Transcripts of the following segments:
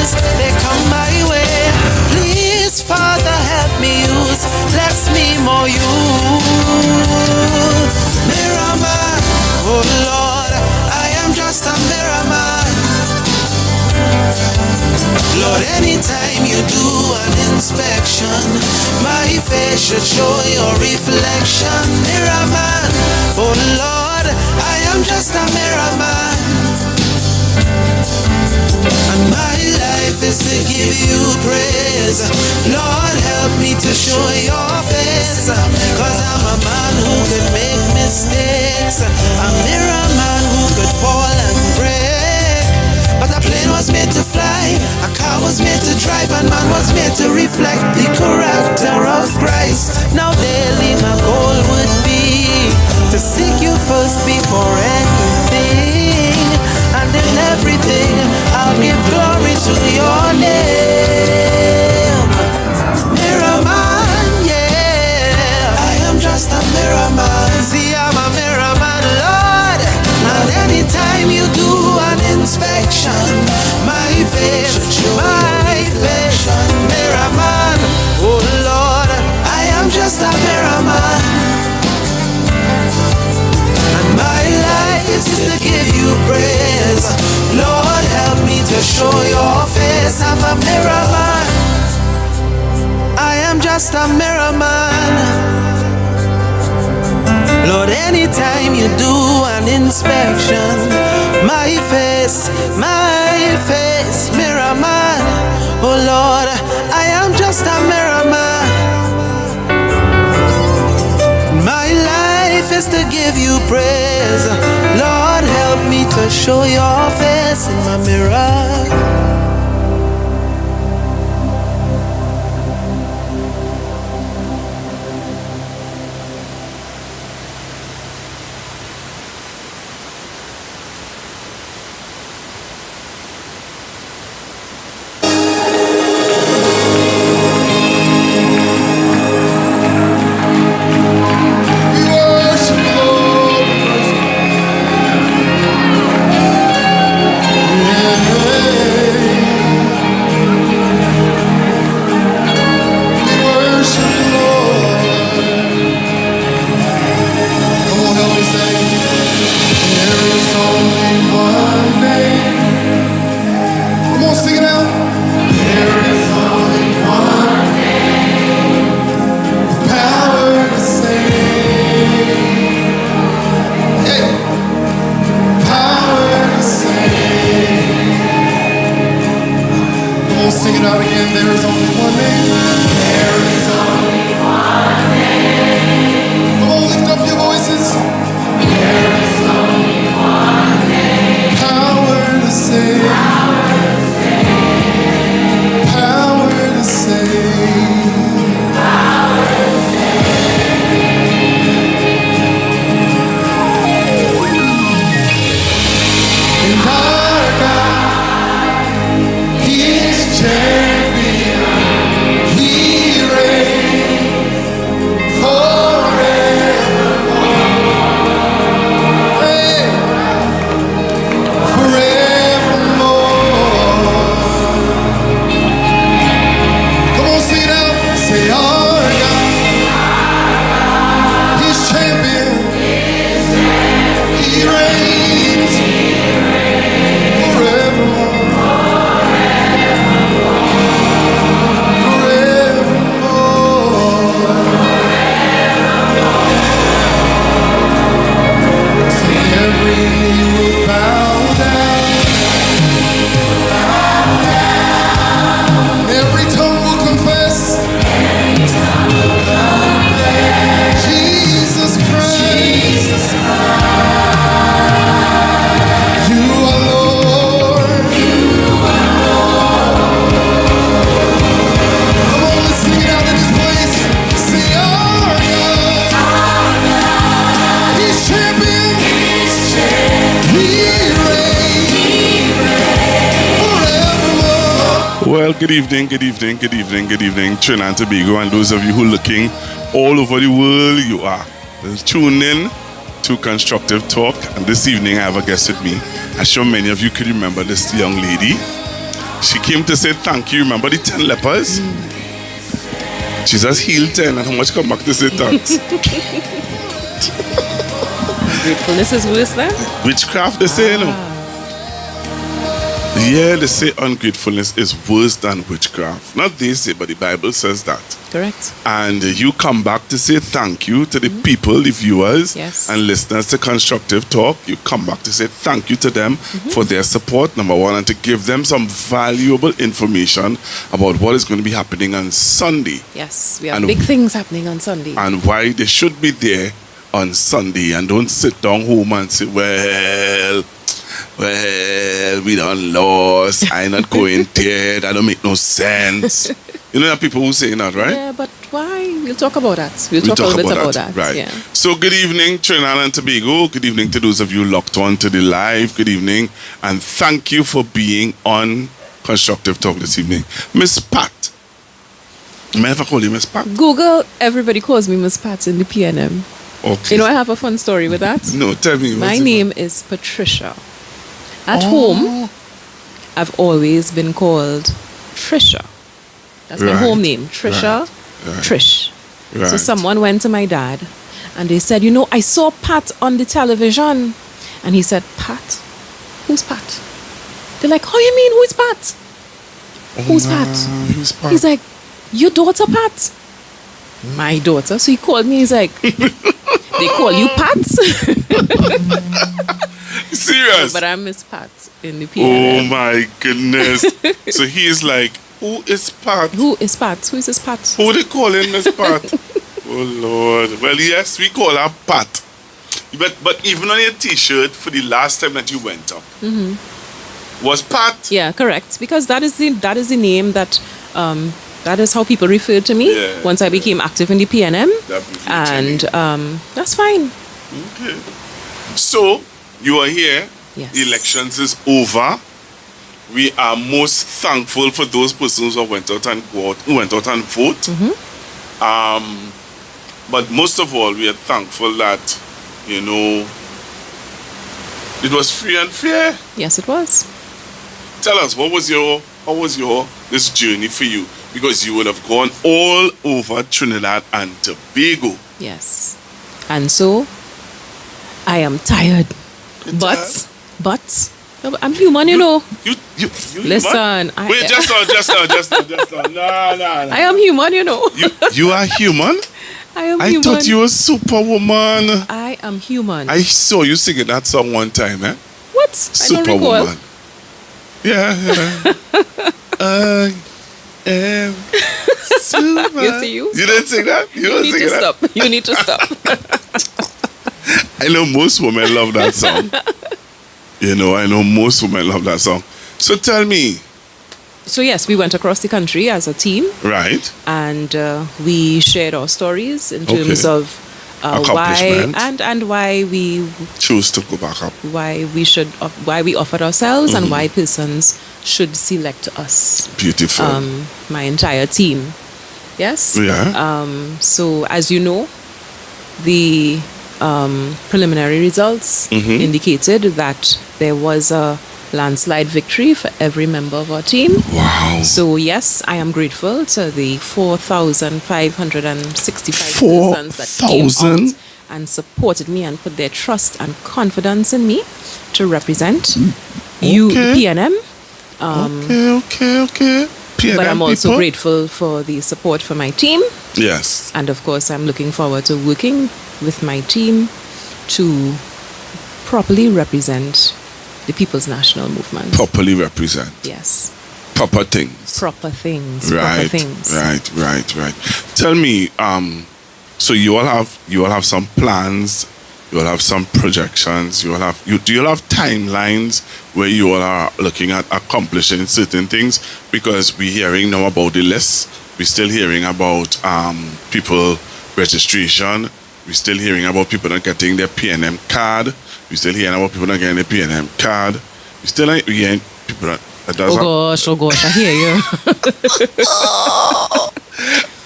challenges, they come my way. Please, Father, help me use, bless me more use. Mirror man, oh Lord, I am just a mirror man. Lord, anytime you do an inspection, my face should show your reflection. Mirror man, oh Lord, I am just a mirror man. And my life is to give you praise. Lord, help me to show your face, 'cause I'm a man who could make mistakes, a mirror man who could fall and break. But a plane was made to fly, a car was made to drive, and man was made to reflect the character of Christ. Now daily my goal would be to seek you first before anything, and in everything I'll give glory to your name. Mirror man, yeah, I am just a mirror man. See, I'm a mirror man, Lord. And anytime you do an inspection, my face, mirror man, oh Lord, I am just a mirror man. And my life is to give you praise. Lord, help me to show your face. I'm a mirror man. I am just a mirror man. Lord, anytime you do an inspection, my face, mirror man. Oh Lord, I am just a mirror man. My life is to give you praise. Lord, help me to show your face in my mirror. Well, good evening, Trinidad and Tobago, and those of you who are looking all over the world, you are tuned in to Constructive Talk. And this evening I have a guest with me. I'm sure many of you could remember this young lady. She came to say thank you. Remember the 10 lepers? Jesus healed 10 and how much come back to say thanks? Gratefulness is worse than? Witchcraft, they say, you know. Yeah, they say ungratefulness is worse than witchcraft. Not they say, but the Bible says that. Correct. And you come back to say thank you to the people, the viewers and listeners to Constructive Talk. You come back to say thank you to them for their support, number one, and to give them some valuable information about what is going to be happening on Sunday. Yes, we have big things happening on Sunday. And why they should be there on Sunday and don't sit down home and say, well, we done lost. I not going there. That don't make no sense. You know, there are people who say that, right? Yeah, but why? We'll talk about that. We'll talk a little bit about that. Right. Yeah. So, good evening, Trinidad and Tobago. Good evening to those of you locked on to the live. Good evening. And thank you for being on Constructive Talk this evening. Miss Pat. May I ever call you Miss Pat? Google, everybody calls me Miss Pat in the PNM. Okay. You know, I have a fun story with that. No, tell me. My name is Patricia. At home, I've always been called Trisha. That's my home name. Trisha, Trish. So someone went to my dad and they said, you know, I saw Pat on the television. And he said, Pat? Who's Pat? They're like, oh, you mean who's Pat? Who's Pat? Who's Pat? He's like, your daughter Pat? My daughter. So he called me. He's like, they call you Pat? Serious? But I'm Miss Pat in the PNM. Oh my goodness. So he's like, who is Pat? Who is Pat? Who is this Pat? Who they calling Miss Pat? Oh Lord. Well, yes, we call her Pat. But even on your t-shirt for the last time that you went up, was Pat? Yeah, correct. Because that is the name that that is how people referred to me once I became active in the PNM. And that's fine. Okay. So you are here. Yes. The elections is over. We are most thankful for those persons who went out and vote. But most of all, we are thankful that, you know, it was free and fair. Yes, it was. Tell us, how was this journey for you? Because you would have gone all over Trinidad and Tobago. Yes. And so, I am tired. But I'm human, you know. You Listen. human? Wait, just now. No. I am human, you know. You are human? I am I human. thought you were Superwoman. I am human. I saw you singing that song one time, eh? What? Superwoman. Yeah. I am Superman. You see you? You didn't sing that? You need to stop. You need to stop. I know most women love that song. You know, I know most women love that song. So tell me. So yes, we went across the country as a team. Right. And we shared our stories in terms of why and why we choose to go back up. Why we offered ourselves and why persons should select us. Beautiful. My entire team. Yes. Yeah. So as you know, the preliminary results indicated that there was a landslide victory for every member of our team. Wow. So yes, I am grateful to the 4,565 persons that came out and supported me and put their trust and confidence in me to represent you, PNM. Okay. PNM but I'm also people? grateful for the support for my team. Yes. And of course, I'm looking forward to working with my team to properly represent the People's National Movement. Properly represent. Yes. Proper things. Proper things. Right. Proper things. Right. Tell me, so you all have some plans, you all have some projections, do you all have timelines where you all are looking at accomplishing certain things? Because we're hearing now about the list, we're still hearing about people registration, we're still hearing about people not getting their PNM card, we're still hearing about people not getting their PNM card, we're still hearing people that Oh gosh, I hear you.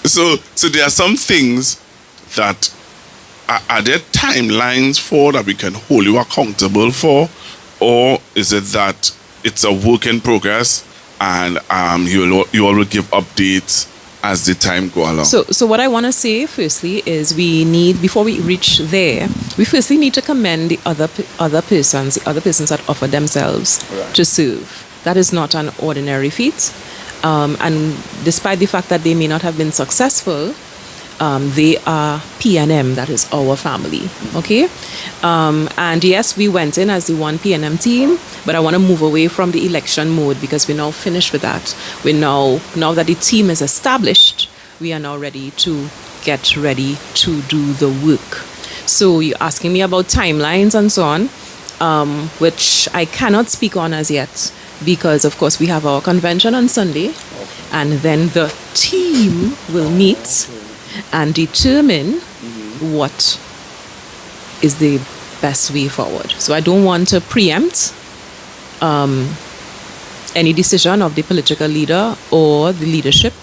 So there are some things that are there timelines for that we can hold you accountable for, or is it that it's a work in progress and you all will give updates as the time go along. So what I want to say firstly is before we reach there, we firstly need to commend the other persons that offer themselves to serve. That is not an ordinary feat. And despite the fact that they may not have been successful, they are PNM, that is our family, okay? And yes, we went in as the one PNM team, but I want to move away from the election mode because we're now finished with that. Now that the team is established, we are now ready to get ready to do the work. So you're asking me about timelines and so on, which I cannot speak on as yet because, of course, we have our convention on Sunday, and then the team will meet and determine what is the best way forward. So I don't want to preempt any decision of the political leader or the leadership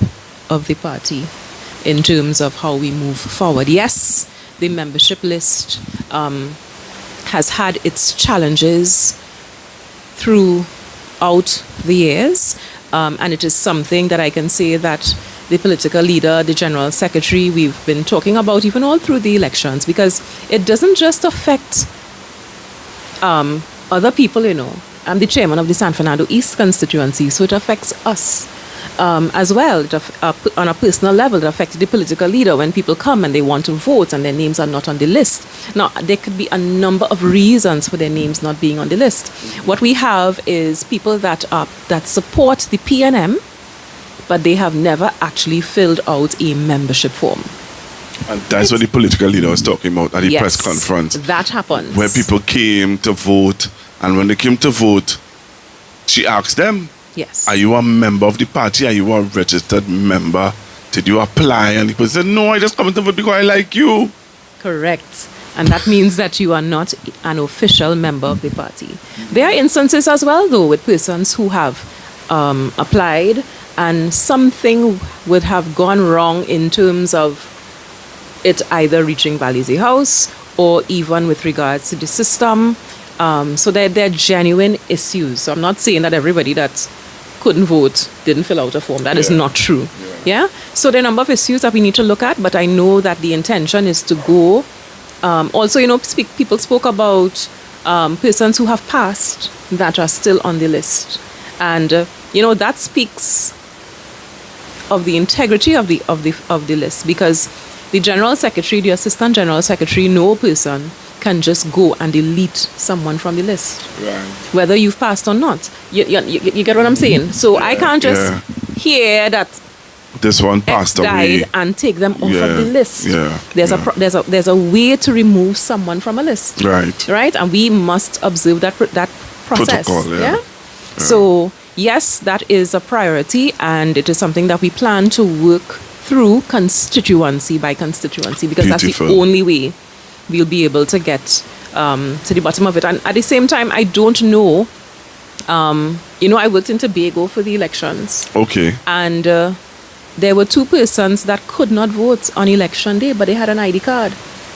of the party in terms of how we move forward. Yes, the membership list has had its challenges throughout the years, and it is something that I can say that the political leader, the general secretary, we've been talking about even all through the elections, because it doesn't just affect other people, I'm the chairman of the San Fernando East constituency, so it affects us as well. On a personal level, it affects the political leader when people come and they want to vote and their names are not on the list. Now, there could be a number of reasons for their names not being on the list. What we have is people that support the PNM, but they have never actually filled out a membership form. And that's what the political leader was talking about at the press conference. That happened. Where people came to vote, and when they came to vote, she asked them, yes, are you a member of the party? Are you a registered member? Did you apply? And people said, no, I just come to vote because I like you. Correct. And that means that you are not an official member of the party. There are instances as well, though, with persons who have applied and something would have gone wrong in terms of it either reaching Valley House or even with regards to the system. So they're genuine issues. So I'm not saying that everybody that couldn't vote didn't fill out a form. That is not true. Yeah. So there are a number of issues that we need to look at, but I know that the intention is to go. Also, people spoke about persons who have passed that are still on the list. And, that speaks of the integrity of the list, because the general secretary, the assistant general secretary, no person can just go and delete someone from the list, right, whether you've passed or not. You get what I'm saying? So I can't just hear that this one passed away and take them off of the list. There's a way to remove someone from a list, right, and we must observe that process. Protocol, So yes, that is a priority, and it is something that we plan to work through constituency by constituency, because that's the only way we'll be able to get to the bottom of it. And at the same time, I don't know, I worked in Tobago for the elections. Okay. And there were two persons that could not vote on election day, but they had an ID card.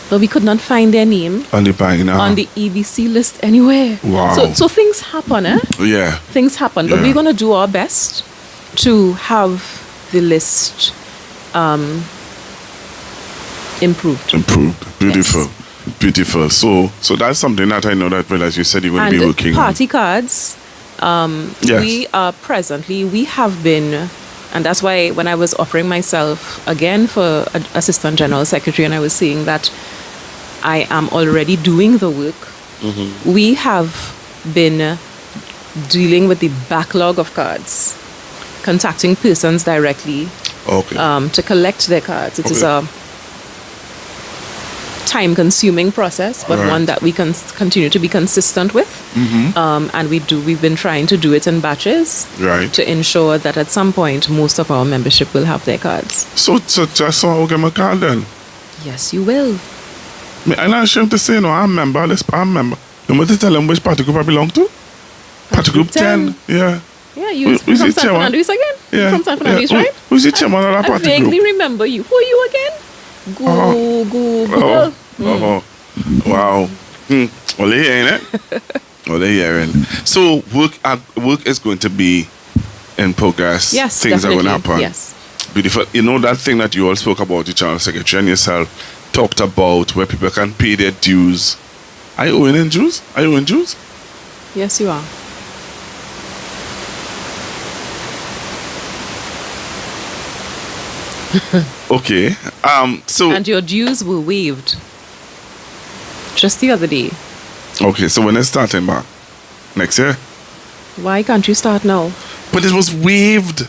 But we could not find their name on the EBC list anywhere. Wow. So things happen, eh? Yeah. Things happen. But we're going to do our best to have the list improved. Beautiful. Yes. Beautiful. So that's something that I know that, well, as you said, you're going to be working on. Party cards. We have been, and that's why when I was offering myself again for assistant general secretary, and I was saying that I am already doing the work, we have been dealing with the backlog of cards, contacting persons directly to collect their cards. It is a time-consuming process, but one that we can continue to be consistent with. And we've been trying to do it in batches to ensure that at some point most of our membership will have their cards. So just so I'll get my card then? Yes, you will. I'm not ashamed to say, no, I'm a member. You want to tell them which party group I belong to? Party group 10. Yeah. Yeah, you're from San Fernando East again? Yeah. You're from San Fernando East, right? Who's the chairman of that party group? I vaguely remember you. Who are you again? Google. Wow. Well, they hearing it. So work is going to be in progress. Yes, things definitely. are going to happen. Yes. Beautiful. You know that thing that you all spoke about, the General Secretary and yourself talked about where people can pay their dues. Are you owing in dues? Are you owing dues? Yes, you are. Okay. So And your dues were waived just the other day. okay. So when it's starting back next year, Why can't you start now? but it was waived.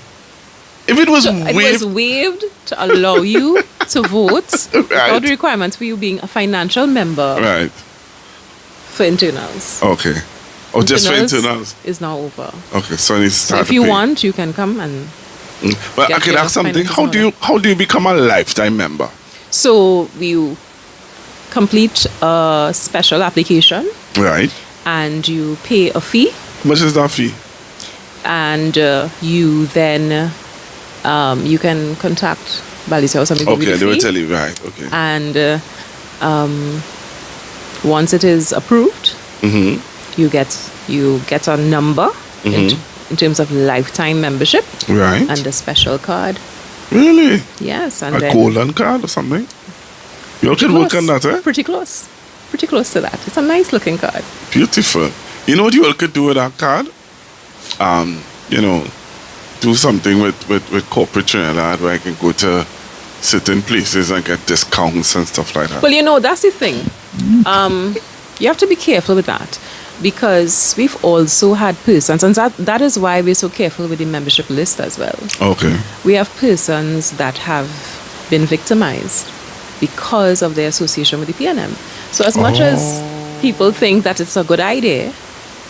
If it was It waived, was waived to allow you to vote without the requirements for you being a financial member right? for internals. Okay. Oh, just for internals. Is now over. Okay, so I need to So start. if to you pay. want, you can come and. But I get could your ask something. finances How do you become a lifetime member? So you complete a special application Right. and you pay a fee, How much is that fee? and you then you can contact Balisa or something. Okay, they will tell you. Right. Okay. And once it is approved, Mm-hmm. you get a number in terms of lifetime membership Right. and a special card. Really? Yes, and A then golden card or something? You all can work on that, eh? Pretty close to that. It's a nice looking card. Beautiful. You know what you all could do with that card? You know, do something with corporate Trinidad where I can go to certain places and get discounts and stuff like that. Well, you know, that's the thing. You have to be careful with that because we've also had persons, and that is why we're so careful with the membership list as well. Okay. We have persons that have been victimized because of their association with the PNM. So as much as people think that it's a good idea,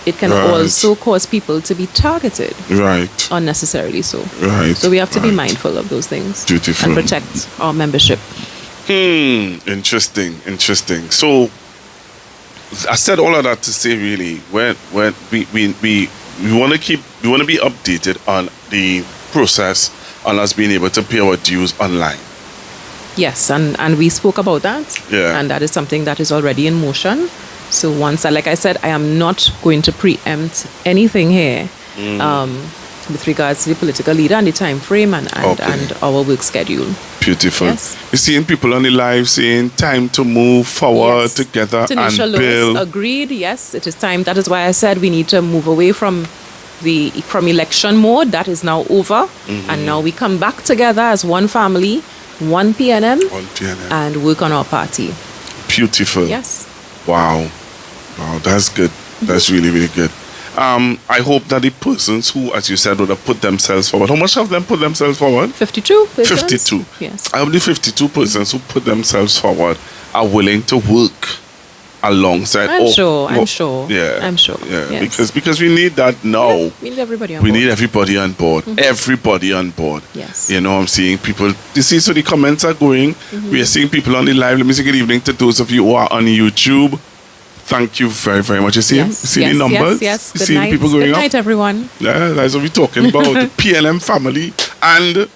it can Right. also cause people to be targeted Right. unnecessarily so. Right. So we have to be right. mindful of those things Beautiful. and protect our membership. Interesting. So I said all of that to say really when we want to be updated on the process on us being able to pay our dues online. Yes, and we spoke about that. Yeah. And that is something that is already in motion. So once, like I said, I am not going to preempt anything here with regards to the political leader and the time frame and our work schedule. Beautiful. Yes. You're seeing people on the live saying time to move forward Yes. together Tanisha and Lewis build. agreed. Yes, it is time. That is why I said we need to move away from election mode. That is now over, and now we come back together as one family, one PNM, and work on our party. Beautiful. Yes. Wow, that's good. That's really, really good. I hope that the persons who, as you said, would have put themselves forward. How much have them put themselves forward? 52 persons? 52. Yes. I hope the 52 persons who put themselves forward are willing to work alongside. I'm sure. Yeah. I'm sure. Yeah. Yes. Because we need that now. Yeah, we need everybody on We board. need everybody on board. Everybody on board. Yes. You know, I'm seeing people. You see, so the comments are going. We are seeing people on the live. Let me say good evening to those of you who are on YouTube. Thank you very, very much. You see, Yes. you see the numbers? Yes. You Good see night. the people going Good up? night, everyone. Yeah, that's what we're talking about. The PLM family. And,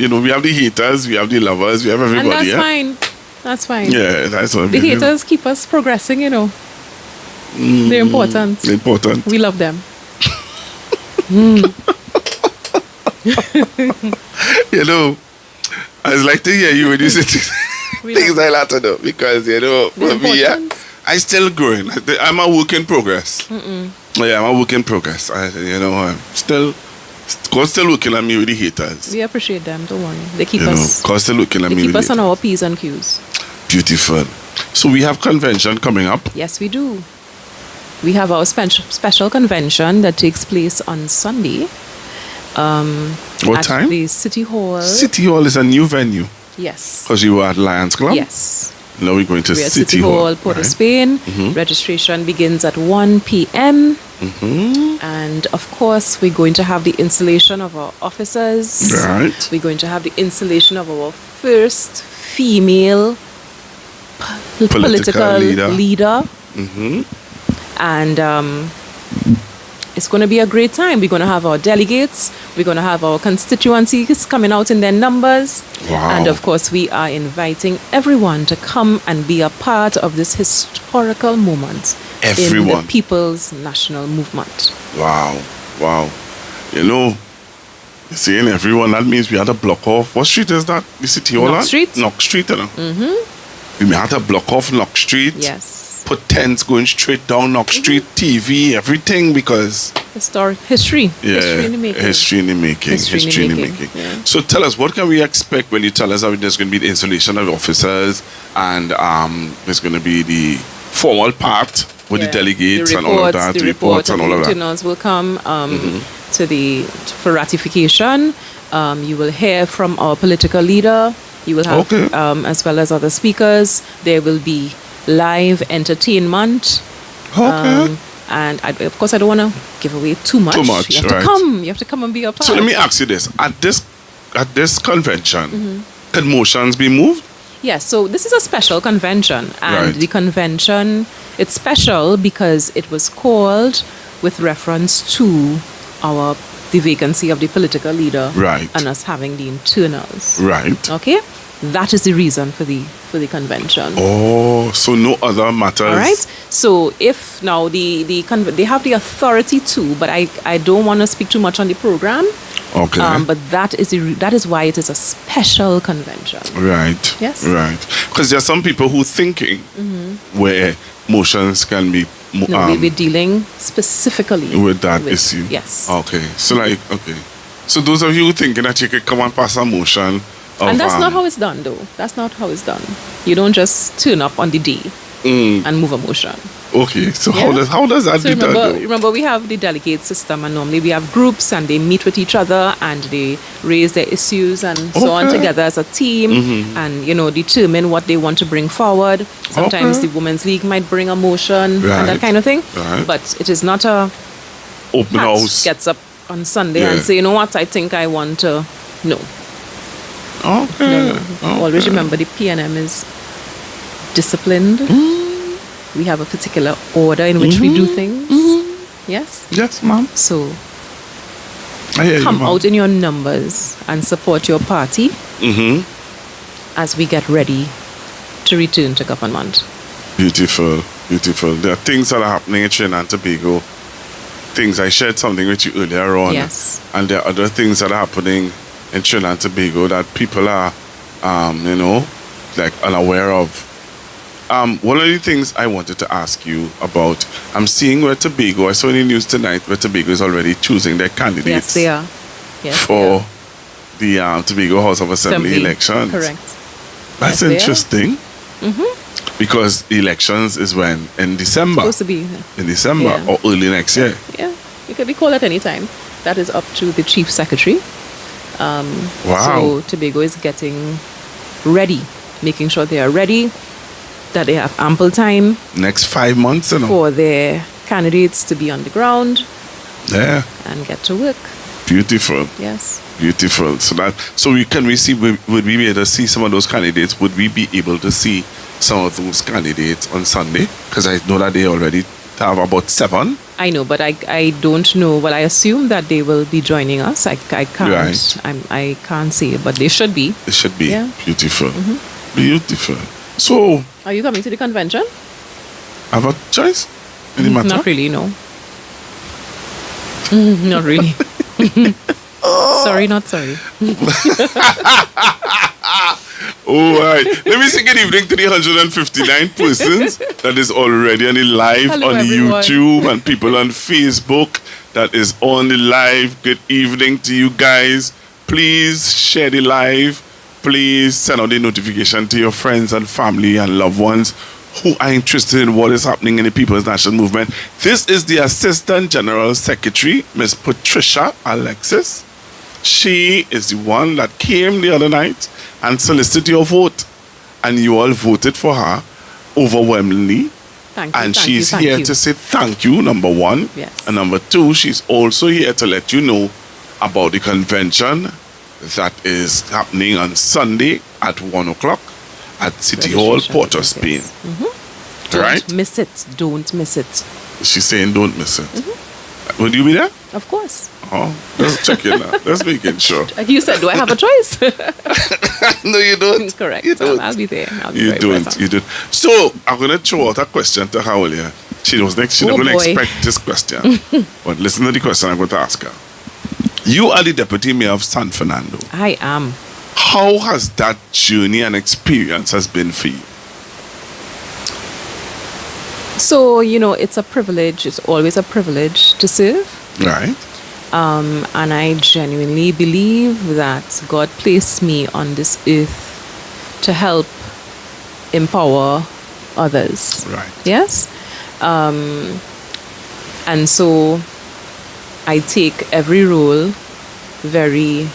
you know, we have the haters, we have the lovers, we have everybody. And that's yeah? fine. That's fine. Yeah, that's what The we do. haters keep us progressing, you know. They're important. They're important. We love them. You know, I just like to hear you when you say We things love like that, though, because, you know, They're for me, yeah, important. I still growing. I'm a work in progress. Yeah, I'm a work in progress. I'm still looking at me with the haters. We appreciate them. Don't worry. They keep You know, us. God still looking at They me keep with us the on our P's and Q's. Beautiful. So we have convention coming up. Yes, we do. We have our special convention that takes place on Sunday. What at time? The City Hall. City Hall is a new venue Yes. because you were at Lions Club. Yes. Now we're going to We are at City Hall. Port of right? Spain. Registration begins at 1 p.m. And of course, we're going to have the installation of our officers. Right. We're going to have the installation of our first female political leader. And it's going to be a great time. We're going to have our delegates. We're going to have our constituencies coming out in their numbers. Wow. And of course, we are inviting everyone to come and be a part of this historical moment in Everyone. the People's National Movement. Wow. You know, you see, in everyone, that means we had to block off. What street is that? The city hall? Knox Street. Knox Street, you know. Mm-hmm. We had to block off Knox Street. Yes. Put tents going straight down Knox Street, TV, everything, because... History. History in the making. History in the making. History in the making. Yeah. So tell us, what can we expect when you tell us that there's going to be the installation of officers and there's going to be the formal part with the delegates and all of that, the reports and all of that. The lieutenants will come for ratification. You will hear from our political leader. You will have, as well as other speakers. There will be live entertainment. Okay. And of course, I don't want to give away too much. Too much, You have to come. You have to come and be a part. So let me ask you this: at this convention, can motions be moved? Yes. So this is a special convention, and Right. the convention, it's special because it was called with reference to the vacancy of the political leader, Right. and us having the internals. Right. Okay, that is the reason for the convention. Oh, so no other matters. All right. So if now they have the authority to, but I don't want to speak too much on the program. Okay. But that is why it is a special convention. Right. Yes. Right. Because there are some people who thinking where motions can be No, we'll be dealing specifically with that issue. Yes. Okay. So so those of you who thinking that you could come and pass a motion. And that's not how it's done, though. That's not how it's done. You don't just turn up on the day and move a motion. Okay, so Yeah. how does that So be done? though? remember, we have the delegate system, and normally we have groups, and they meet with each other, and they raise their issues and so on Okay. together as a team, and determine what they want to bring forward. Sometimes Okay. the Women's League might bring a motion Right. and that kind of thing. Right. But it is not a Open Pat house. gets up on Sunday Yeah. and say, you know what, I think I want to. No. Okay. Always remember the PNM is disciplined. We have a particular order in which we do things. Yes? Yes, ma'am. So I hear come you, ma'am. out in your numbers and support your party as we get ready to return to government. Beautiful, beautiful. There are things that are happening in Trinidad and Tobago. Things I shared something with you earlier on. Yes. And there are other things that are happening in Trinidad and Tobago that people are, unaware of. One of the things I wanted to ask you about, I'm seeing where Tobago, I saw in the news tonight where Tobago is already choosing their candidates. Yes, they are. Yes, for the Tobago House of Assembly elections. Correct. That's Yes, they are. interesting. Because the elections is when? In December. Supposed to be. In December Yeah. or early next year. Yeah, it could be called at any time. That is up to the chief secretary. Wow. So Tobago is getting ready, making sure they are ready, that they have ample time Next 5 months, for their candidates to be on the ground Yeah. and get to work. Beautiful. Yes. Beautiful. So we see, would we be able to see some of those candidates? Would we be able to see some of those candidates on Sunday? Because I know that they already have about 7. I know, but I don't know. Well, I assume that they will be joining us. I can't. Right. I can't say, but they should be. It should be. Yeah. Beautiful. Beautiful. So, Are you coming to the convention? I have a choice? Any matter? Not really, no. Not really. Sorry, not sorry. All right. Let me say good evening to the 159 persons that is already on the live Hello, on everyone. YouTube and people on Facebook that is on the live. Good evening to you guys. Please share the live. Please send out the notification to your friends and family and loved ones who are interested in what is happening in the People's National Movement. This is the Assistant General Secretary, Miss Patricia Alexis. She is the one that came the other night and solicited your vote. And you all voted for her overwhelmingly. Thank you. And thank she's you, thank here you. to say thank you, number one. Yes. And number two, she's also here to let you know about the convention that is happening on Sunday at 1 o'clock at City Hall, Registration, Port of yes. Spain. Right? Don't miss it. Don't miss it. She's saying don't miss it. Would you be there? Of course. Oh, let's check it out. Let's making sure. You said, do I have a choice? No, you don't. Correct. You So don't. I'll be there. I'll be You very don't. present. You don't. So I'm gonna throw out a question to her earlier. She was next. She Oh, not gonna boy. expect this question, but listen to the question I'm going to ask her. You are the deputy mayor of San Fernando. I am. How has that journey and experience has been for you? So, it's a privilege. It's always a privilege to serve. Right. And I genuinely believe that God placed me on this earth to help empower others. Right. Yes? And so I take every role very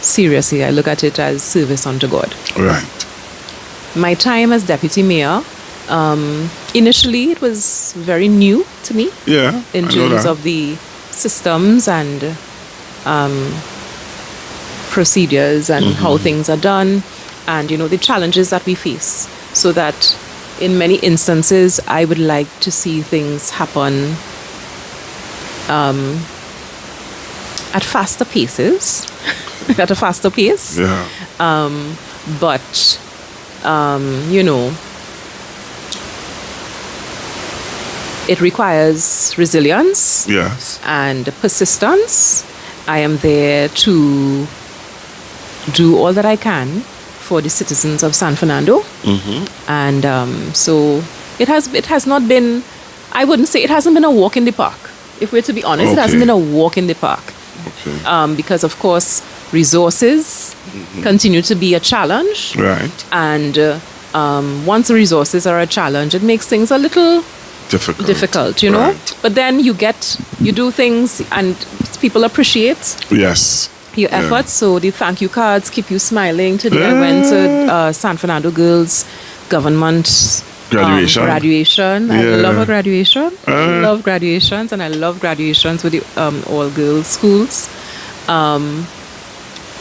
seriously. I look at it as service unto God. Right. My time as deputy mayor, initially it was very new to me. Yeah. In terms of the systems and procedures and how things are done, and the challenges that we face. So that in many instances, I would like to see things happen at faster paces, at a faster pace. Yeah. But it requires resilience. Yes. And persistence. I am there to do all that I can for the citizens of San Fernando. Mm-hmm. And so it has not been, I wouldn't say it hasn't been a walk in the park. If we're to be honest, It hasn't been a walk in the park. Okay. Because of course resources continue to be a challenge. Right. And once the resources are a challenge, it makes things a little difficult, Right. But then you do things and people appreciate Yes. your efforts. So the thank you cards keep you smiling. Today I went to San Fernando Girls Government graduation. I love a graduation. I love graduations, and I love graduations with the all girls schools.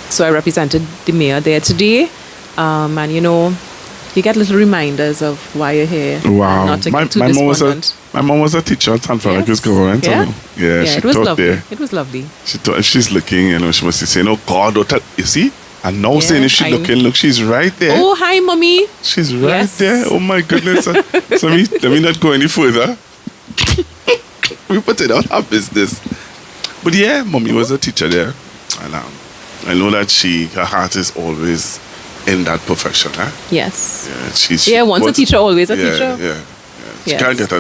So I represented the mayor there today, and you get little reminders of why you're here. Wow. Not to get too despondent. My mom was a teacher at San Fernando Government. Yeah, she it was taught lovely. there. It was lovely. She's looking, she must be saying, "Oh God, you see?" And now saying if she's looking, look, she's right there. Oh, hi, mommy. She's right there. Oh my goodness. So let me not go any further. We put it out our business. But yeah, mommy was a teacher there. And I know that her heart is always in that profession. Yes. Yeah, once a teacher, always a teacher. Yeah. She can't get her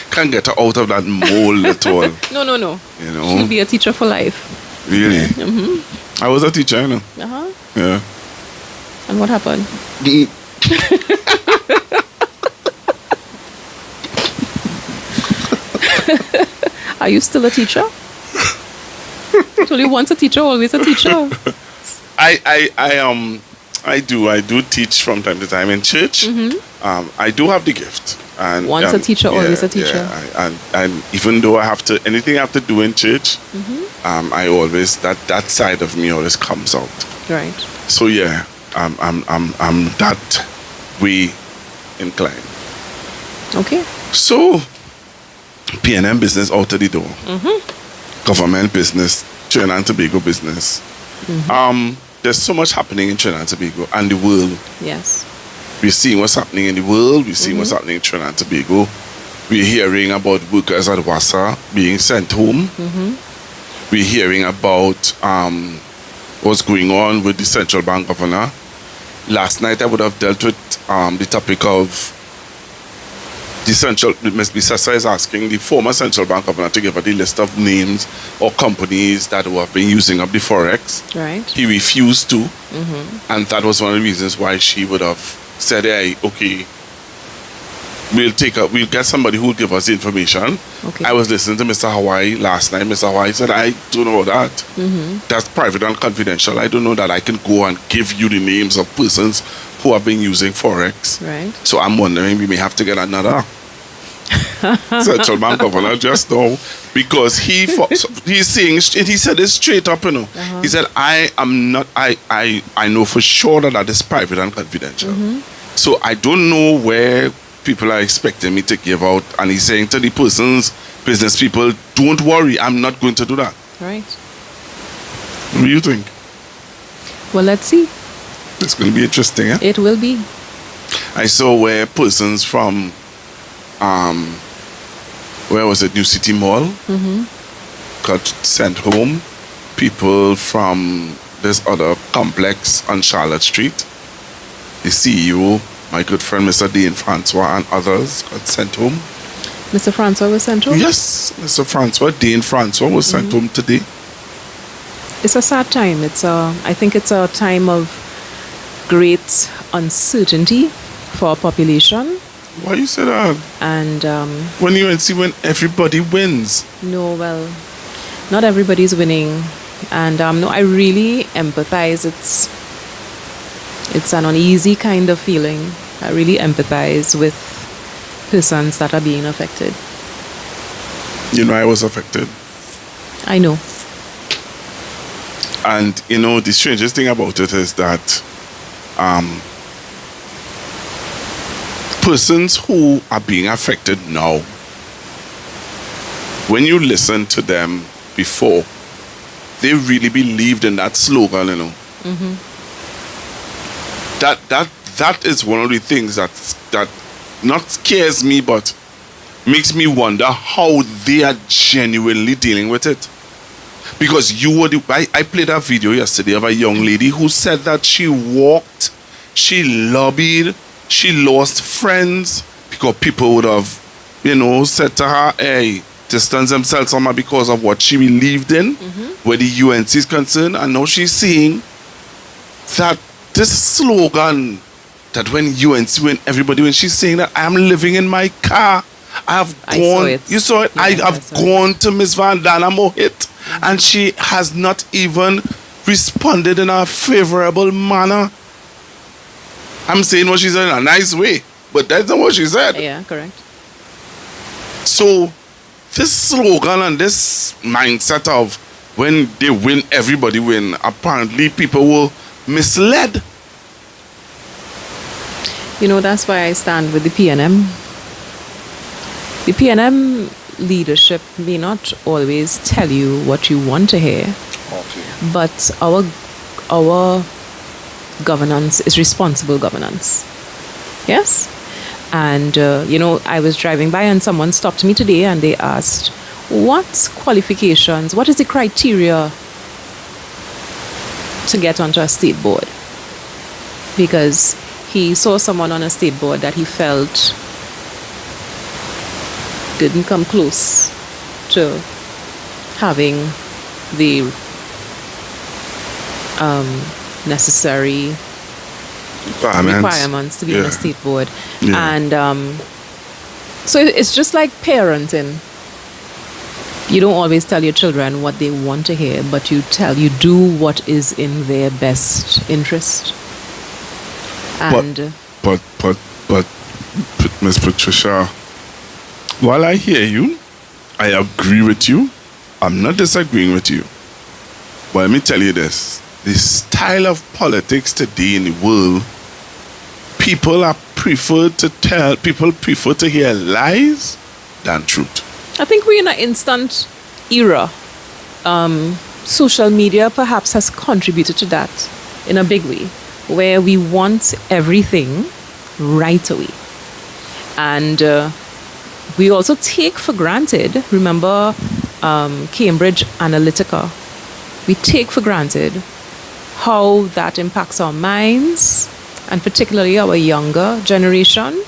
can't get her out of that mold at all. No. She'll be a teacher for life. Really? Mm-hmm. I was a teacher, Uh-huh. Yeah. And what happened? Are you still a teacher? I told you, once a teacher, always a teacher. I do teach from time to time in church. Mm-hmm. I do have the gift. And once a teacher, always a teacher. Yeah, and even though I have to anything I have to do in church, I always that side of me always comes out. Right. So yeah, I'm that way inclined. Okay. So P&M business out of the door. Government business, Trinidad and Tobago business. There's so much happening in Trinidad and Tobago and the world. Yes. We're seeing what's happening in the world. We're seeing what's happening in Trinidad and Tobago. We're hearing about workers at WASA being sent home. We're hearing about what's going on with the central bank governor. Last night I would have dealt with the topic of Ms. Bissessa is asking the former central bank governor to give her the list of names or companies that have been using up the Forex. Right. He refused to. And that was one of the reasons why she would have said, hey, okay, we'll get somebody who will give us the information. Okay. I was listening to Mr. Hawaii last night. Mr. Hawaii said, I don't know that. That's private and confidential. I don't know that I can go and give you the names of persons who have been using Forex. Right. So I'm wondering, we may have to get another central bank governor just now, because he's saying, he said it straight up, He said, I know for sure that is private and confidential. So I don't know where people are expecting me to give out, and he's saying to the business people, don't worry, I'm not going to do that. Right. What do you think? Well, let's see. It's going to be interesting, eh? It will be. I saw where persons from where was it, New City Mall, got sent home people from this other complex on Charlotte Street, the CEO, my good friend Mr. Dean Francois, and others got sent home. Mr. Francois was sent home? Yes, Mr. Francois, Dean Francois was sent home today. It's a sad time. I think it's a time of great uncertainty for our population. Why you say that? And When you see when everybody wins. no, well, not everybody's winning. And no, I really empathize. It's an uneasy kind of feeling. I really empathize with persons that are being affected. You know, I was affected. I know. And you know, the strangest thing about it is that persons who are being affected now, when you listen to them before, they really believed in that slogan, you know. That is one of the things that not scares me, but makes me wonder how they are genuinely dealing with it. Because I played a video yesterday of a young lady who said that she walked, she lobbied, she lost friends because people would have, you know, said to her, hey, distance themselves from her because of what she believed in, where the UNC is concerned. And now she's seeing that this slogan, that when UNC, when everybody, when she's saying that I am living in my car, I saw it. You saw it? Yeah, I have gone to Miss Van Dana Mohit, and she has not even responded in a favorable manner. I'm saying what she said in a nice way, but that's not what she said. Yeah, correct. So, this slogan and this mindset of when they win, everybody win, apparently people were misled. You know, that's why I stand with the PNM. The PNM leadership may not always tell you what you want to hear, but our governance is responsible governance. Yes? And, you know, I was driving by and someone stopped me today and they asked, what qualifications, what is the criteria to get onto a state board? Because he saw someone on a state board that he felt didn't come close to having the necessary requirements to be on a state board. And so it's just like parenting. You don't always tell your children what they want to hear, but you do what is in their best interest. And but Miss Patricia, while I hear you, I agree with you. I'm not disagreeing with you. But let me tell you this. The style of politics today in the world, people prefer to hear lies than truth. I think we're in an instant era. Social media perhaps has contributed to that in a big way, where we want everything right away. And we also take for granted, remember Cambridge Analytica, we take for granted how that impacts our minds, and particularly our younger generation,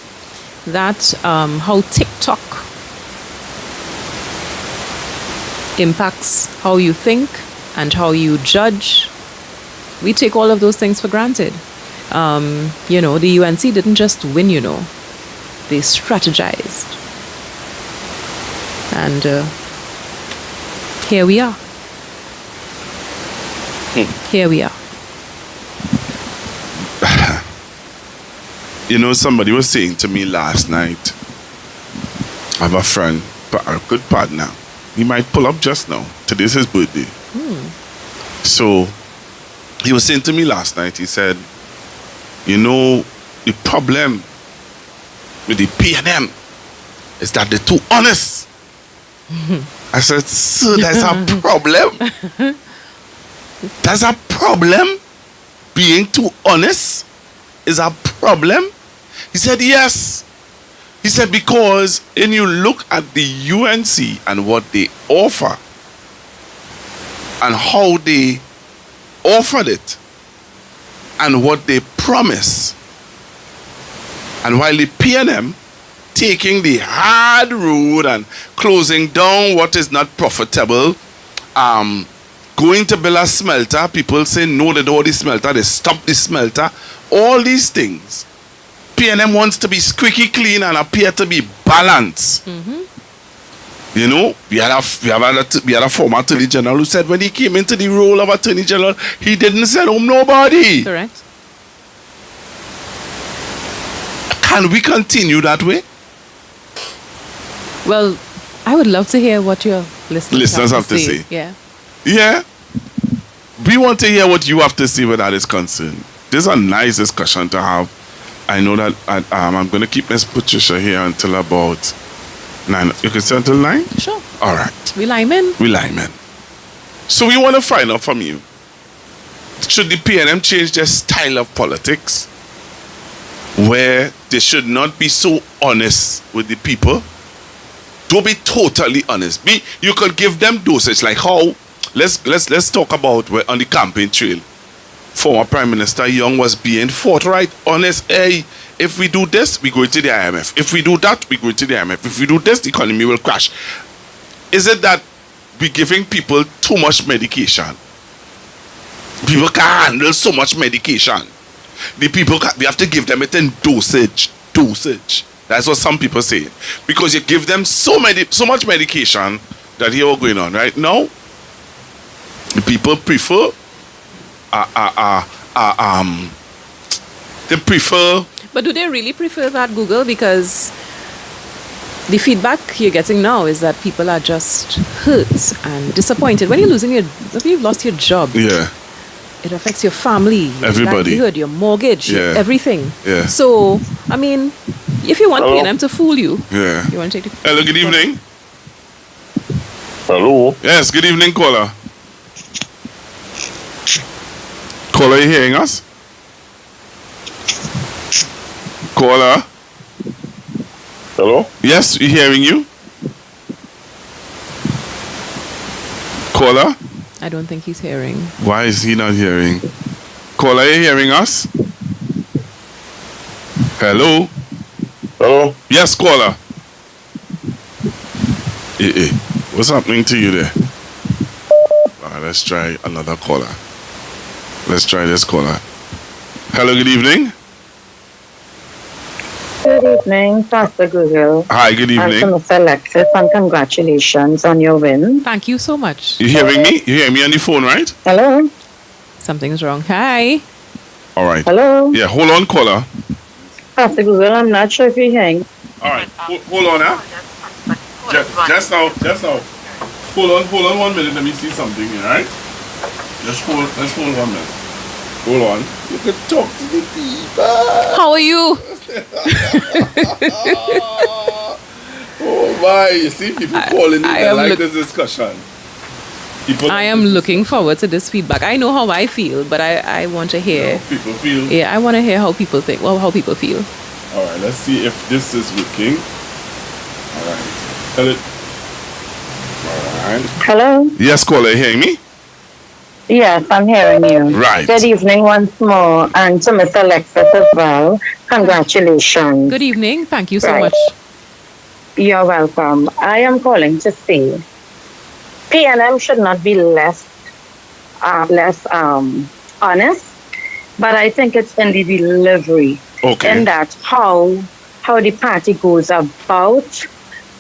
that how TikTok impacts how you think and how you judge. We take all of those things for granted. You know, the UNC didn't just win, you know. They strategized. And here we are. Here we are. You know, somebody was saying to me last night, I have a friend, a good partner. He might pull up just now. Today's his birthday. So, he was saying to me last night, he said, you know, the problem with the PNM is that they're too honest. I said, so that's a problem? That's a problem? Being too honest is a problem? He said, yes. He said, because when you look at the UNC and what they offer, and how they offered it and what they promise. And while the PNM taking the hard road and closing down what is not profitable, going to build a smelter, people say no, they don't want the smelter, they stop the smelter, all these things. PNM wants to be squeaky clean and appear to be balanced. You know, we had a former Attorney General who said when he came into the role of Attorney General, he didn't send home nobody. Correct. Can we continue that way? Well, I would love to hear what your listeners have to say. Yeah. Yeah. We want to hear what you have to say where that is concerned. This is a nice discussion to have. I know that I'm going to keep Miss Patricia here until about 9. You can stay until 9? Sure. All right. We linemen. So we want to find out from you. Should the PNM change their style of politics where they should not be so honest with the people? Don't be totally honest. You could give them dosage like how let's talk about where on the campaign trail former Prime Minister Young was being forthright, honest. Hey, if we do this, we go into the IMF. If we do that, we go into the IMF. If we do this, the economy will crash. Is it that we're giving people too much medication? People can't handle so much medication. We have to give them it in dosage. That's what some people say. Because you give them so much medication that here what's going on right now. The people prefer they prefer. But do they really prefer that, Google? Because the feedback you're getting now is that people are just hurt and disappointed. When you've lost your job, yeah, it affects your family, everybody, your livelihood, your mortgage, everything. Yeah. So, I mean, if you want PNM to fool you, yeah, you want to take the. Hello, good evening. Hello. Yes, good evening, caller. Caller, are you hearing us? Caller? Hello? Yes, we're hearing you. Caller? I don't think he's hearing. Why is he not hearing? Caller, are you hearing us? Hello? Hello? Yes, caller. What's happening to you there? Let's try another caller. Let's try this caller. Hello, good evening. Good evening, Pastor Google. Hi, good evening. I'm Mr. Alexis, and congratulations on your win. Thank you so much. You hearing me? You hear me on the phone, right? Hello? Something's wrong. Hi. All right. Hello? Yeah, hold on, caller. Pastor Google, I'm not sure if you're hearing. All right, hold on now. Just now. Hold on 1 minute. Let me see something here, all right? Let's hold 1 minute. Hold on. You can talk to the people. How are you? Oh my, you see people calling me. I like this discussion. I am looking forward to this feedback. I know how I feel, but I want to hear. How people feel. Yeah, I want to hear how people think. Well, how people feel. All right, let's see if this is working. All right. Tell it. All right. Hello? Yes, caller, you hearing me? Yes, I'm hearing you. Right. Good evening once more, and to Mr. Alexis as well. Congratulations. Good evening. Thank you so Right. much. You're welcome. I am calling to say PNM should not be less honest, but I think it's in the delivery. Okay. And that's how the party goes about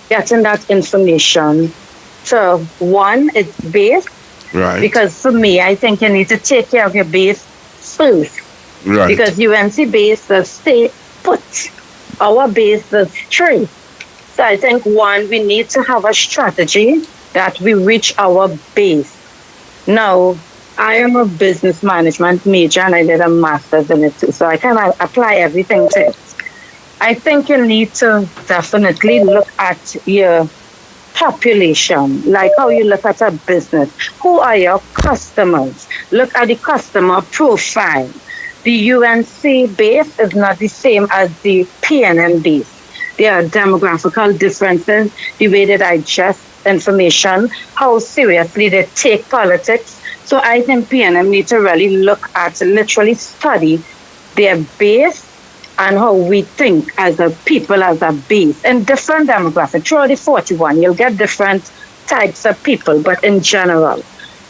getting that information. So one, it's base. Right. Because for me, I think you need to take care of your base first. Right. Because UNC base does stay put. Our base does tree. So I think one, we need to have a strategy that we reach our base. Now, I am a business management major and I did a master's in it too. So I can apply everything to it. I think you need to definitely look at your population, like how you look at a business. Who are your customers? Look at the customer profile. The UNC base is not the same as the PNM base. There are demographical differences, the way they digest information, how seriously they take politics. So I think PNM need to really look at, literally study their base and how we think as a people, as a base, in different demographics. Throughout the 41, you'll get different types of people, but in general,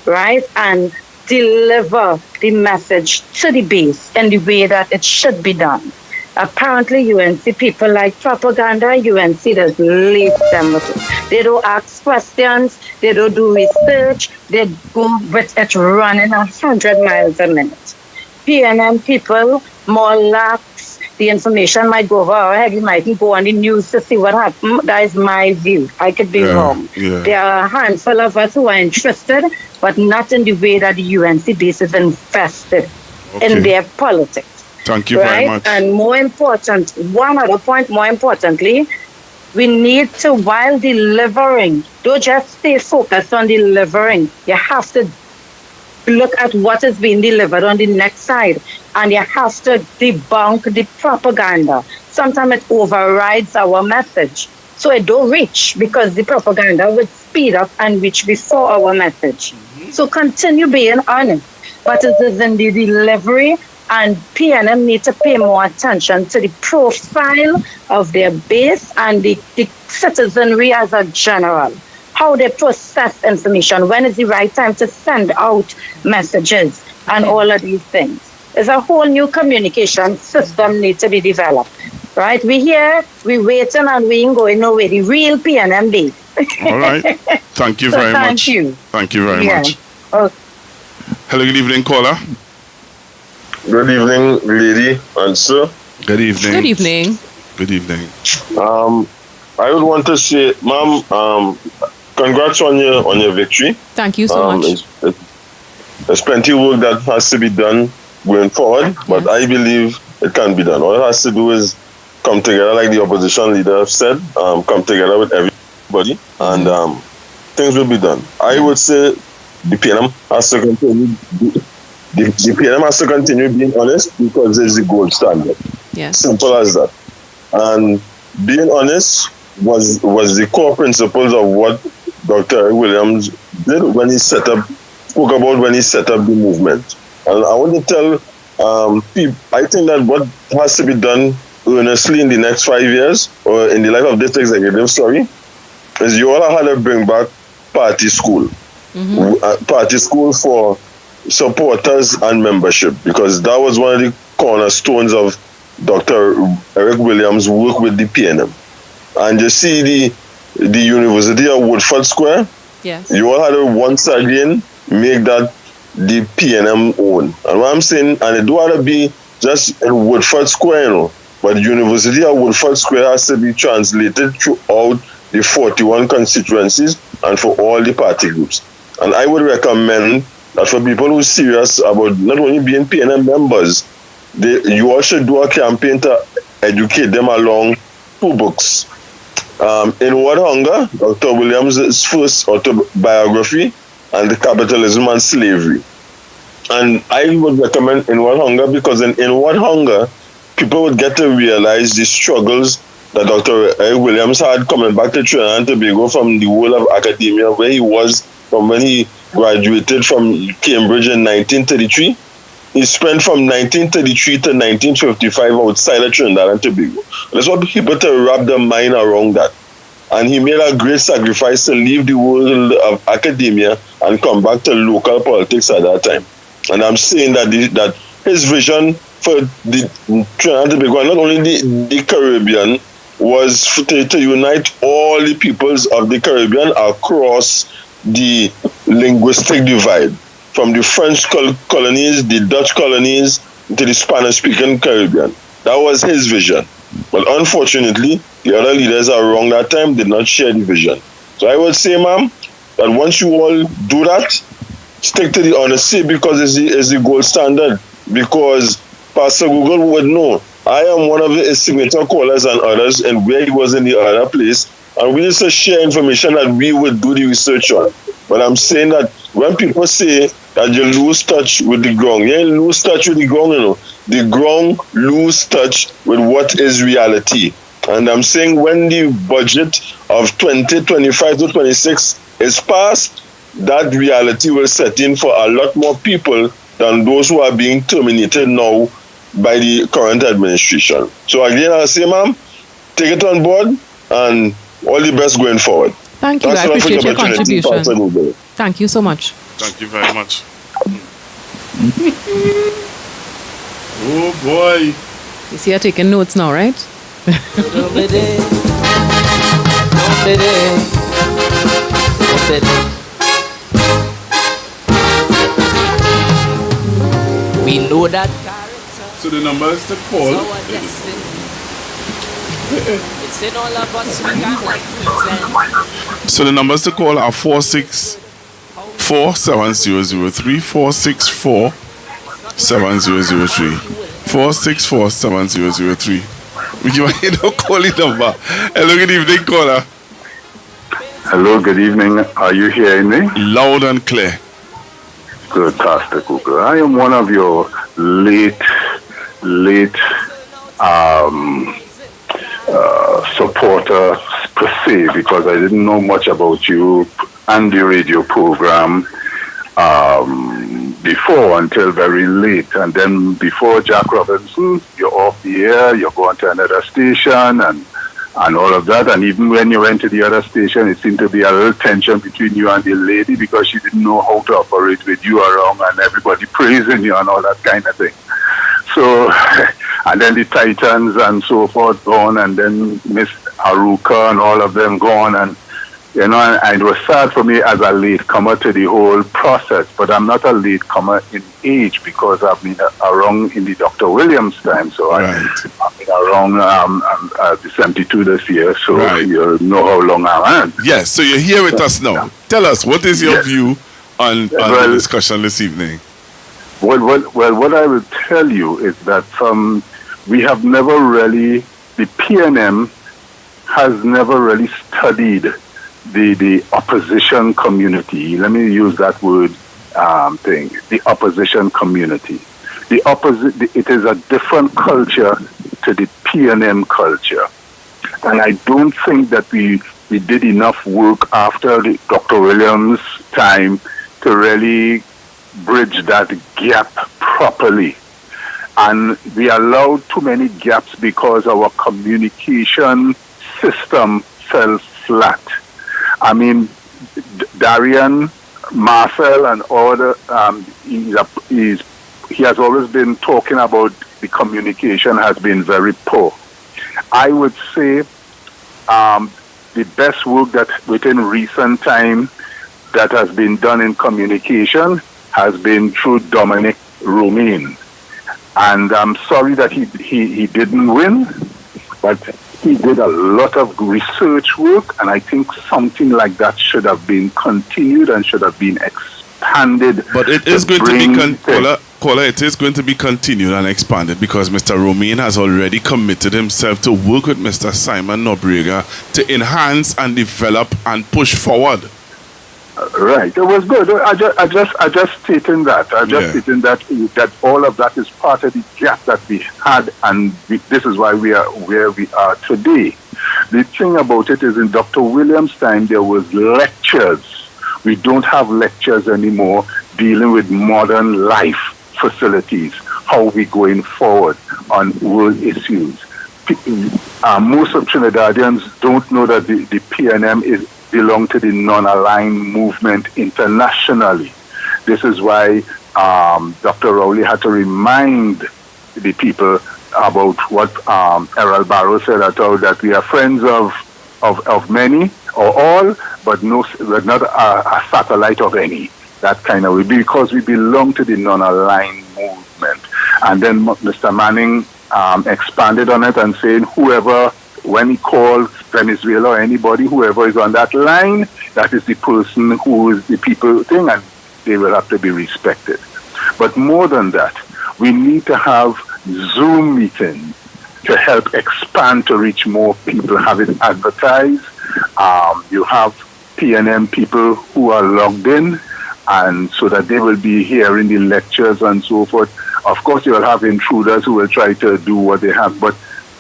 right? And deliver the message to the base in the way that it should be done. Apparently, UNC people like propaganda. UNC does leave them with it. They don't ask questions. They don't do research. They go with it running 100 miles a minute. PNM people more lax. The information might go over our head. We mightn't go on the news to see what happened. That is my view. I could be wrong. Yeah. There are a handful of us who are interested, but not in the way that the UNC base is invested in their politics. Thank you very much. And more important, one other point, more importantly, we need to, while delivering, don't just stay focused on delivering. You have to look at what is being delivered on the next side. And you have to debunk the propaganda. Sometimes it overrides our message. So it don't reach because the propaganda would speed up and reach before our message. So continue being honest. But it is in the delivery, and PNM need to pay more attention to the profile of their base and the citizenry as a general. How they process information, when is the right time to send out messages, and all of these things. There's a whole new communication system needs to be developed, right? We here, we waiting and we ain't going nowhere. The real PNM base. All right. Thank you very much. Thank you. Thank you very much. Okay. Hello, good evening, caller. Good evening, lady and sir. Good evening. Good evening. Good evening. I would want to say, ma'am, congrats on your victory. Thank you so much. There's plenty of work that has to be done going forward, but I believe it can be done. All it has to do is come together, like the opposition leader have said, come together with everybody, and things will be done. I would say the PNM has to continue. The PNM has to continue being honest because it's the gold standard. Yes. Simple as that. And being honest was the core principles of what Dr. Williams did when he spoke about when he set up the movement. And I want to tell people, I think that what has to be done earnestly in the next 5 years, or in the life of this executive, is you all have to bring back party school. Party school for supporters and membership, because that was one of the cornerstones of Dr. Eric Williams' work with the PNM. And you see the University of Woodford Square, yes, you all had to once again make that the PNM own. And what I'm saying, and it don't have to be just in Woodford Square, you know, but the University of Woodford Square has to be translated throughout the 41 constituencies and for all the party groups. And I would recommend that for people who are serious about not only being PNM members, you all should do a campaign to educate them along 2 books. In What Hunger, Dr. Williams' first autobiography, and the Capitalism and Slavery. And I would recommend In What Hunger because in What Hunger, people would get to realize the struggles that Dr. Eric Williams had coming back to Trinidad and Tobago from the world of academia, where he was from when he graduated from Cambridge in 1933. He spent from 1933 to 1955 outside of Trinidad and Tobago. That's what people to wrap their mind around that. And he made a great sacrifice to leave the world of academia and come back to local politics at that time. And I'm saying that that his vision for the Trinidad and Tobago, and not only the Caribbean, was to unite all the peoples of the Caribbean across the linguistic divide, from the French colonies, the Dutch colonies, to the Spanish-speaking Caribbean. That was his vision. But unfortunately, the other leaders around that time did not share the vision. So I would say, ma'am, that once you all do that, stick to the honesty, because it's the gold standard. Because Pastor Google would know, I am one of his signature callers and others, and where he was in the other place, and we used to share information that we would do the research on. But I'm saying that when people say that you lose touch with the ground, you lose touch with the ground, you know. The ground lose touch with what is reality. And I'm saying when the budget of 2025 to 26 is passed, that reality will set in for a lot more people than those who are being terminated now by the current administration. So again, I'll say, ma'am, take it on board and all the best going forward. Thank you. Thanks I appreciate your contribution. Thank you so much. Thank you very much. Oh boy. You see, you're taking notes now, right? We know that So the number is to call. it's in all of us. We can't like pretend. So the numbers to call are 464-7003, 464-7003, 464-7003. We give a calling number. Hello, good evening, caller. Hello, good evening. Are you hearing me? Loud and clear. Good, Pastor Cooper. I am one of your late supporters per se, because I didn't know much about you and the radio program before until very late. And then before Jack Robinson, you're off the air, you're going to another station and all of that. And even when you went to the other station, it seemed to be a little tension between you and the lady because she didn't know how to operate with you around and everybody praising you and all that kind of thing. So, and then the Titans and so forth gone, and then Miss Aruka and all of them gone. And, you know, and it was sad for me as a latecomer to the whole process, but I'm not a latecomer in age because I've been around in the Dr. Williams time. So Right. I've been around the 72 this year, so Right. you know how long I am. Yes, so you're here with us now. Tell us, what is your view on the discussion this evening? Well, what I will tell you is that we have never really, the PNM has never really studied the opposition community. Let me use that word thing, the opposition community. It is a different culture to the PNM culture. And I don't think that we did enough work after the Dr. Williams' time to really bridge that gap properly. And we allowed too many gaps because our communication system fell flat. I mean, Darian, Marcel, and all he has always been talking about the communication has been very poor. I would say the best work that within recent time that has been done in communication has been through Dominic Romaine. And I'm sorry that he didn't win, but he did a lot of research work, and I think something like that should have been continued and should have been expanded. But it is going to be it is going to be continued and expanded because Mr. Romaine has already committed himself to work with Mr. Simon Nobrega to enhance and develop and push forward. Right, it was good. I just stating that. Stating that all of that is part of the gap that we had, and this is why we are where we are today. The thing about it is, in Dr. Williams' time, there was lectures. We don't have lectures anymore dealing with modern life facilities. How we going forward on world issues? Most of Trinidadians don't know that the PNM belong to the non-aligned movement internationally. This is why Dr. Rowley had to remind the people about what Errol Barrow said at all, that we are friends of many or all, but not a satellite of any. That kind of way, because we belong to the non-aligned movement. And then Mr. Manning expanded on it and saying whoever, when he calls Venezuela or anybody, whoever is on that line, that is the person who is the people thing, and they will have to be respected. But more than that, we need to have Zoom meetings to help expand to reach more people, have it advertised. You have PNM people who are logged in, and so that they will be hearing the lectures and so forth. Of course, you will have intruders who will try to do what they have, but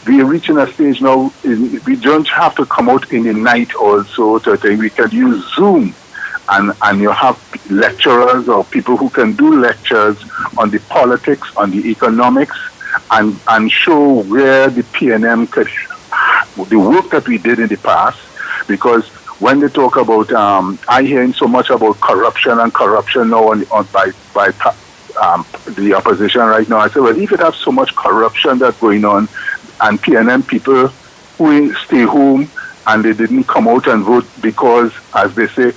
we are reaching a stage now, we don't have to come out in the night also to think we can use Zoom and you have lecturers or people who can do lectures on the politics, on the economics, and show where the PNM could, the work that we did in the past, because when they talk about, I hearing so much about corruption now by the opposition right now. I say, well, if it has so much corruption that's going on, and PNM people who stay home and they didn't come out and vote because, as they say,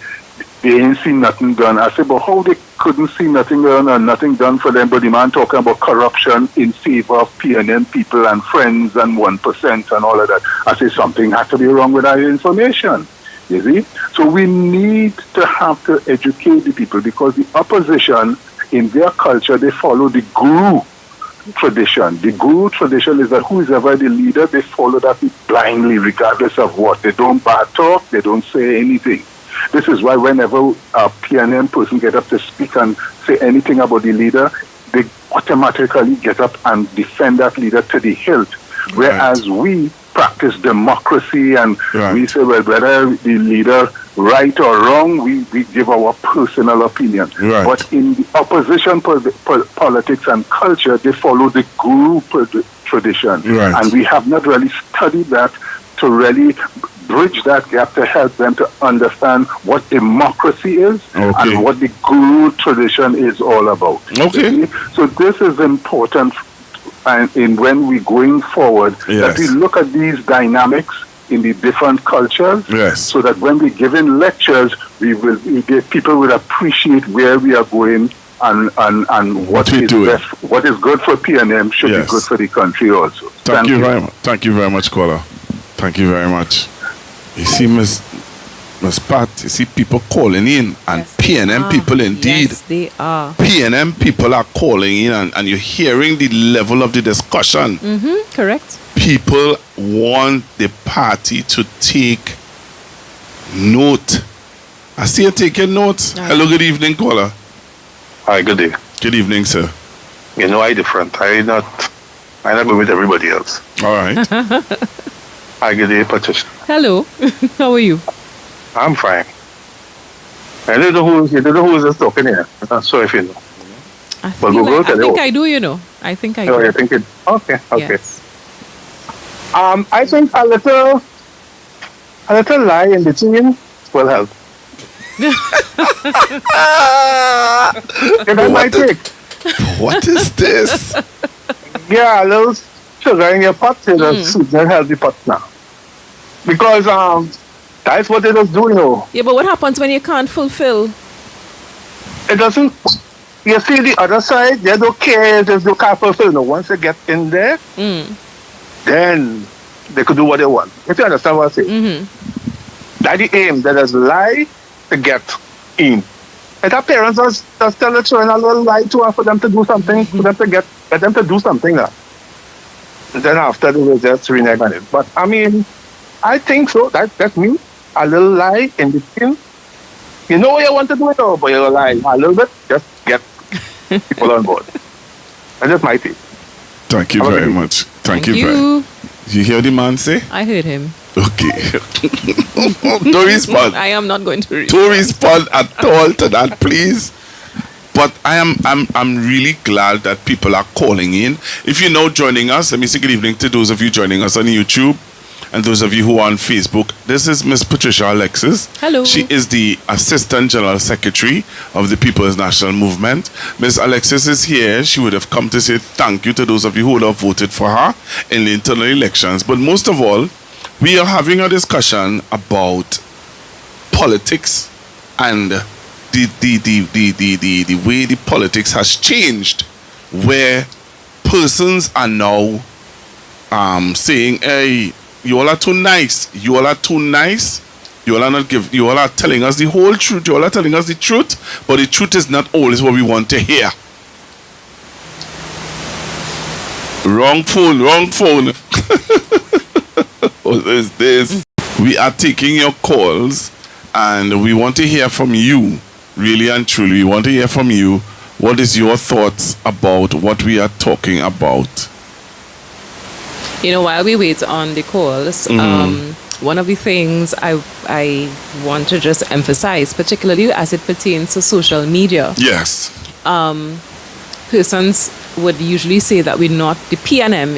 they ain't seen nothing done. I said, but how they couldn't see nothing done and nothing done for them? But the man talking about corruption in favor of PNM people and friends and 1% and all of that. I say something has to be wrong with our information. You see? So we need to have to educate the people, because the opposition, in their culture, they follow the guru tradition. The guru tradition is that who is ever the leader, they follow that blindly, regardless of what. They don't bad talk, they don't say anything. This is why whenever a PNM person get up to speak and say anything about the leader, they automatically get up and defend that leader to the hilt. Whereas we practice democracy and we say, well, whether the leader right or wrong, we give our personal opinion. But in the opposition politics and culture, they follow the guru tradition. And we have not really studied that to really bridge that gap to help them to understand what democracy is and what the guru tradition is all about. So this is important, and in when we're going forward, that we look at these dynamics in the different cultures, so that when we're giving lectures, people will appreciate where we are going and what is best, what is good for PNM should be good for the country also. Thank you very much. Thank you very much, caller. Thank you very much. You see, Miss Pat, you see people calling in, and PNM people indeed. Yes, they are. PNM people are calling in, and you're hearing the level of the discussion. Correct. People want the party to take note. I see you taking notes. Hello, good evening, caller. Hi, good day. Good evening, sir. You know, I different. I not go with everybody else. All right. Hi, good day, Patricia. Hello. How are you? I'm fine. I don't know who is just talking here. I'm not sure if you know. I think I do, you know. I think I do. Oh, you think it? Okay. Yes. I think a little lie in the team will help. That might take. What is this? Yeah, a little sugar in your pot to sweeten help the pot now. Because that's what they just do, you know. Yeah, but what happens when you can't fulfill? It doesn't. You see the other side, they don't care if they can't fulfill. No, once they get in there, then they could do what they want. If you understand what I'm saying. That's the aim. That is lie to get in. And our parents just tell the children a little lie to her for them to do something, for them to get them to do something now. And then after they will just renege on it. But I mean, I think so. That's me. A little lie in the team. You know what you want to do it all, but you'll lie a little bit, just get people on board. And that's my take. Thank you very much. Thank you. You hear the man say? I heard him. Okay. Don't respond. I am not going to respond. Don't respond at all to that, please. But I'm really glad that people are calling in. If you're now joining us, let me say good evening to those of you joining us on YouTube. And those of you who are on Facebook, this is Miss Patricia Alexis. Hello. She is the Assistant General Secretary of the People's National Movement. Miss Alexis is here. She would have come to say thank you to those of you who would have voted for her in the internal elections. But most of all, we are having a discussion about politics and the way the politics has changed, where persons are now saying, hey, you all are too nice. You all are too nice. You all are telling us the whole truth. You all are telling us the truth, but the truth is not always what we want to hear. Wrong phone. What is this? We are taking your calls, and we want to hear from you, really and truly. We want to hear from you. What is your thoughts about what we are talking about? You know, while we wait on the calls, one of the things I want to just emphasize, particularly as it pertains to social media. Yes. Persons would usually say that the PNM